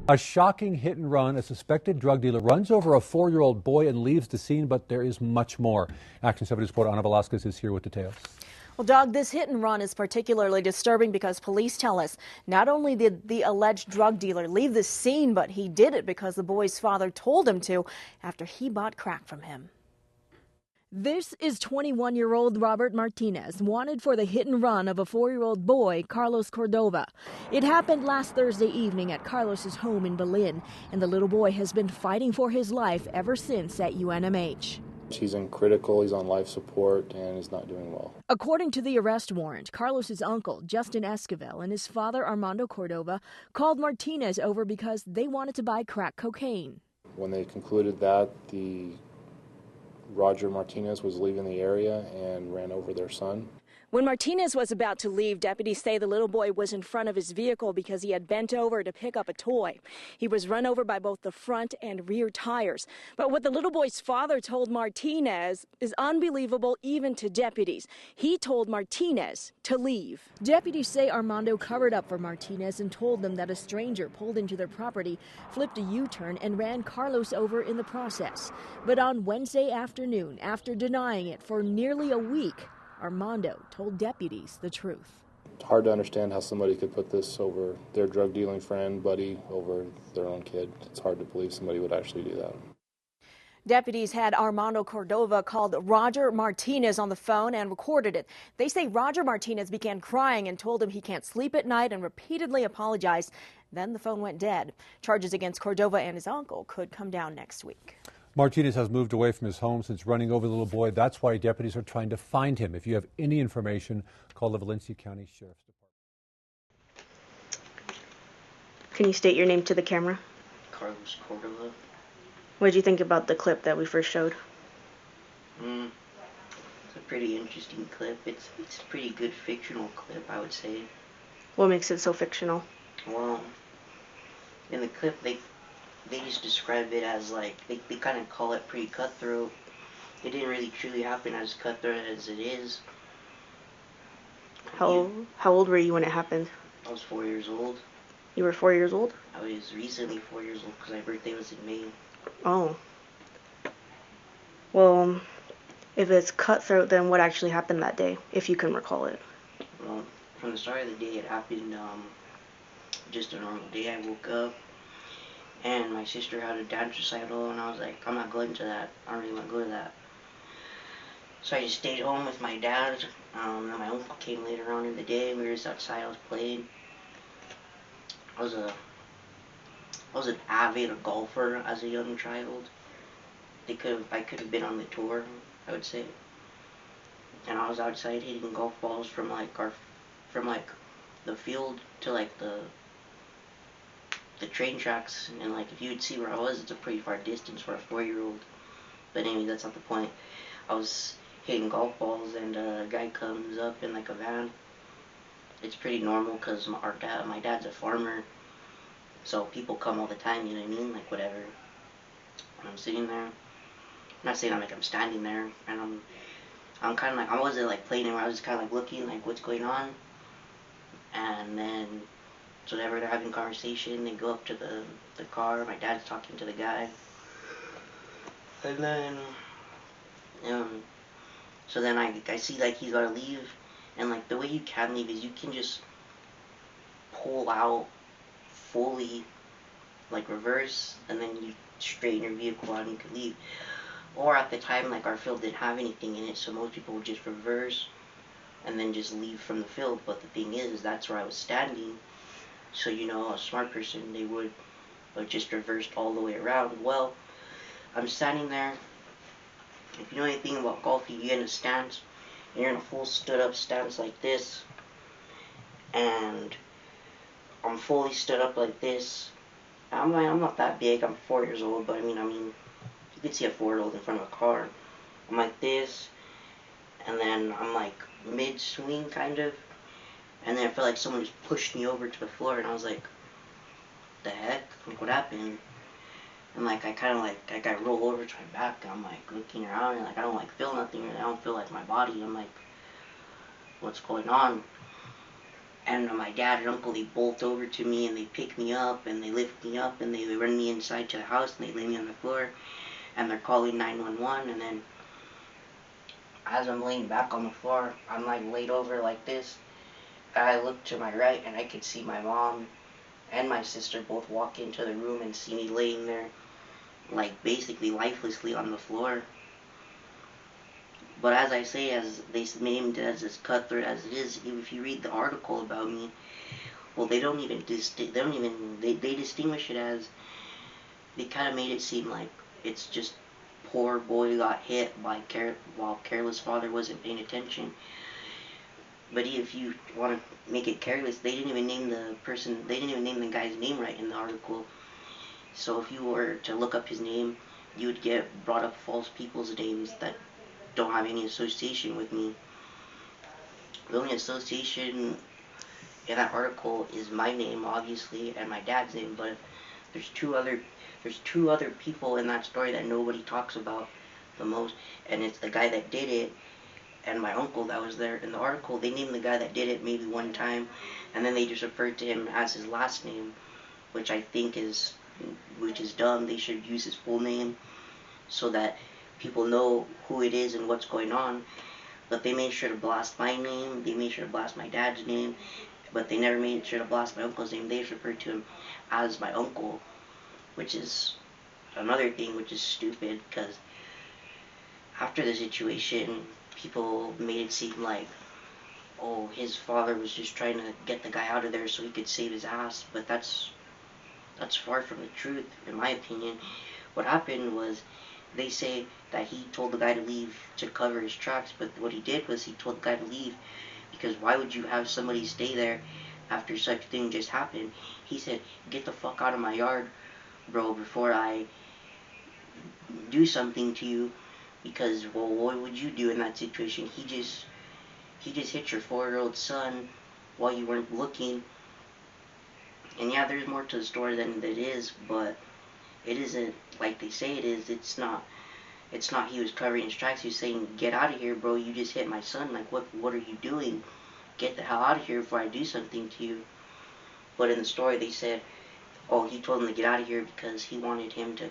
A shocking hit and run. A suspected drug dealer runs over a 4-year-old boy and leaves the scene, but there is much more. Action 70 reporter Ana Velasquez is here with details. Well, Doug, this hit and run is particularly disturbing because police tell us not only did the alleged drug dealer leave the scene, but he did it because the boy's father told him to after he bought crack from him. This is 21-year-old Robert Martinez, wanted for the hit and run of a 4-year-old boy, Carlos Cordova. It happened last Thursday evening at Carlos's home in Belen, and the little boy has been fighting for his life ever since at UNMH. He's in critical, he's on life support, and he's not doing well. According to the arrest warrant, Carlos's uncle, Justin Esquivel, and his father, Armando Cordova, called Martinez over because they wanted to buy crack cocaine. When they concluded that, Roger Martinez was leaving the area and ran over their son. When Martinez was about to leave, deputies say the little boy was in front of his vehicle because he had bent over to pick up a toy. He was run over by both the front and rear tires. But what the little boy's father told Martinez is unbelievable even to deputies. He told Martinez to leave. Deputies say Armando covered up for Martinez and told them that a stranger pulled into their property, flipped a U-turn, and ran Carlos over in the process. But on Wednesday afternoon, after denying it for nearly a week, Armando told deputies the truth. It's hard to understand how somebody could put this over their drug dealing friend, buddy, over their own kid. It's hard to believe somebody would actually do that. Deputies had Armando Cordova called Roger Martinez on the phone and recorded it. They say Roger Martinez began crying and told him he can't sleep at night and repeatedly apologized. Then the phone went dead. Charges against Cordova and his uncle could come down next week. Martinez has moved away from his home since running over the little boy. That's why deputies are trying to find him. If you have any information, call the Valencia County Sheriff's Department. Can you state your name to the camera? Carlos Cordova. What did you think about the clip that we first showed? It's a pretty interesting clip. It's a pretty good fictional clip, I would say. What makes it so fictional? Well, in the clip, they just describe it as like, they kind of call it pretty cutthroat. It didn't really truly happen as cutthroat as it is. How old were you when it happened? I was 4 years old. You were 4 years old? I was recently 4 years old because my birthday was in May. Oh. Well, if it's cutthroat, then what actually happened that day, if you can recall it? Well, from the start of the day, it happened just a normal day. I woke up, and my sister had a dance recital, and I was like, I'm not going to that. I don't really want to go to that. So I just stayed home with my dad. And my uncle came later on in the day. We were just outside. I was playing. I was an avid golfer as a young child. I could have been on the tour, I would say. And I was outside hitting golf balls from the field to like the train tracks, and like if you would see where I was, it's a pretty far distance for a 4-year-old. But anyway, that's not the point. I was hitting golf balls, and a guy comes up in like a van. It's pretty normal because my dad's a farmer, so people come all the time. You know what I mean? Like whatever. And I'm sitting there. I'm not saying I'm standing there, and I'm kind of like, I wasn't like playing anywhere. I was just kind of like looking like what's going on, and then. So whenever they're having conversation, they go up to the car. My dad's talking to the guy. And then, so then I see like he's gotta leave. And like the way you can leave is you can just pull out fully, like reverse, and then you straighten your vehicle out and you can leave. Or at the time, like our field didn't have anything in it, so most people would just reverse and then just leave from the field. But the thing is that's where I was standing. So, you know, a smart person, they would have just reversed all the way around. Well, I'm standing there. If you know anything about golf, you get in a stance, and you're in a full stood up stance like this. And I'm fully stood up like this. I'm not that big, I'm 4 years old, but I mean, you can see a 4-year-old in front of a car. I'm like this, and then I'm like mid-swing, kind of. And then I felt like someone just pushed me over to the floor, and I was like, what the heck? Like, what happened? And like, I roll over to my back, and I'm like looking around, and like, I don't like feel nothing, and I don't feel like my body. I'm like, what's going on? And my dad and uncle, they bolt over to me and they pick me up and they lift me up and they run me inside to the house and they lay me on the floor and they're calling 911. And then as I'm laying back on the floor, I'm like laid over like this. And I look to my right and I could see my mom and my sister both walk into the room and see me laying there, like basically lifelessly on the floor. But as I say, as they named it as cutthroat as it is, if you read the article about me, well, they distinguish it as, they kind of made it seem like it's just poor boy got hit by while careless father wasn't paying attention. But if you want to make it careless, they didn't even name the guy's name right in the article. So if you were to look up his name, you would get brought up false people's names that don't have any association with me. The only association in that article is my name, obviously, and my dad's name. But there's two other people in that story that nobody talks about the most, and it's the guy that did it and my uncle that was there. In the article, they named the guy that did it maybe one time, and then they just referred to him as his last name, which I think is dumb. They should use his full name so that people know who it is and what's going on. But they made sure to blast my name, they made sure to blast my dad's name, but they never made sure to blast my uncle's name. They just referred to him as my uncle, which is another thing which is stupid, because after the situation, people made it seem like, oh, his father was just trying to get the guy out of there so he could save his ass. But that's far from the truth, in my opinion. What happened was, they say that he told the guy to leave to cover his tracks, but what he did was he told the guy to leave because why would you have somebody stay there after such a thing just happened? He said, get the fuck out of my yard, bro, before I do something to you. Because, well, what would you do in that situation? He just hit your 4-year-old son while you weren't looking. And yeah, there's more to the story than it is, but it isn't like they say it is. It's not he was covering his tracks. He was saying, get out of here, bro, you just hit my son. Like, what are you doing? Get the hell out of here before I do something to you. But in the story they said, oh, he told him to get out of here because he wanted him to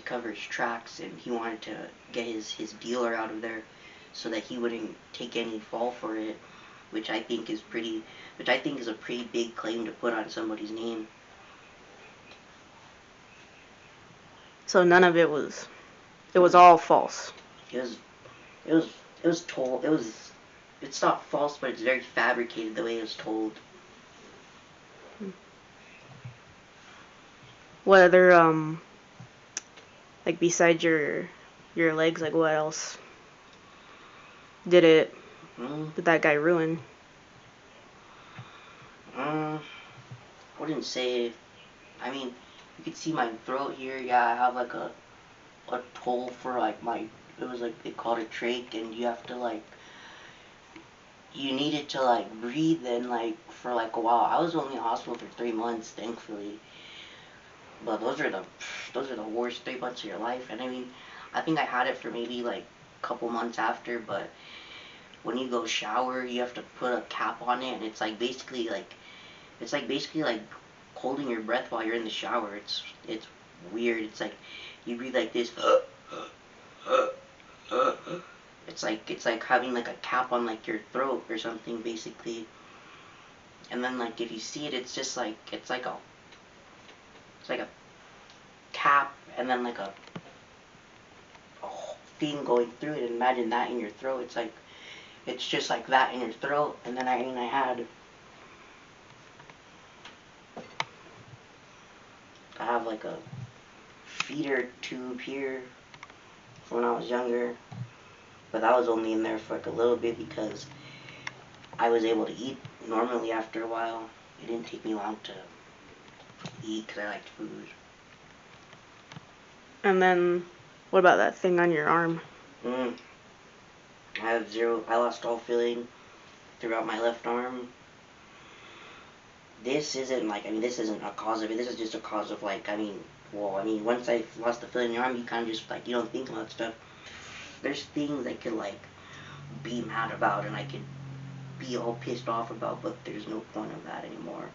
cover his tracks, and he wanted to get his dealer out of there so that he wouldn't take any fall for it, which I think is a pretty big claim to put on somebody's name. So none of it was all false. It was told, it's not false, but it's very fabricated the way it was told. What other like besides your legs, like what else did that guy ruin? Wouldn't say. I mean, you could see my throat here. Yeah, I have like a hole for like it was like they called it trach, and you have to like, you needed to like breathe and like for like a while. I was only in hospital for 3 months, thankfully. But those are the worst 3 months of your life. And I mean, I think I had it for maybe like a couple months after, but when you go shower, you have to put a cap on it, and it's like basically like holding your breath while you're in the shower. It's weird. It's like you breathe like this. It's like having like a cap on like your throat or something, basically. And then like if you see it, it's just like it's like a cap and then like a thing going through it. And imagine that in your throat. It's just like that in your throat. And then I have like a feeder tube here when I was younger, but that was only in there for like a little bit because I was able to eat normally after a while. It didn't take me long to eat because I liked food. And then what about that thing on your arm? I lost all feeling throughout my left arm. This isn't a cause of it. This is just a cause of like, once I lost the feeling in your arm, you kind of just like, you don't think about stuff. There's things I could like be mad about, and I could be all pissed off about, but there's no point of that anymore.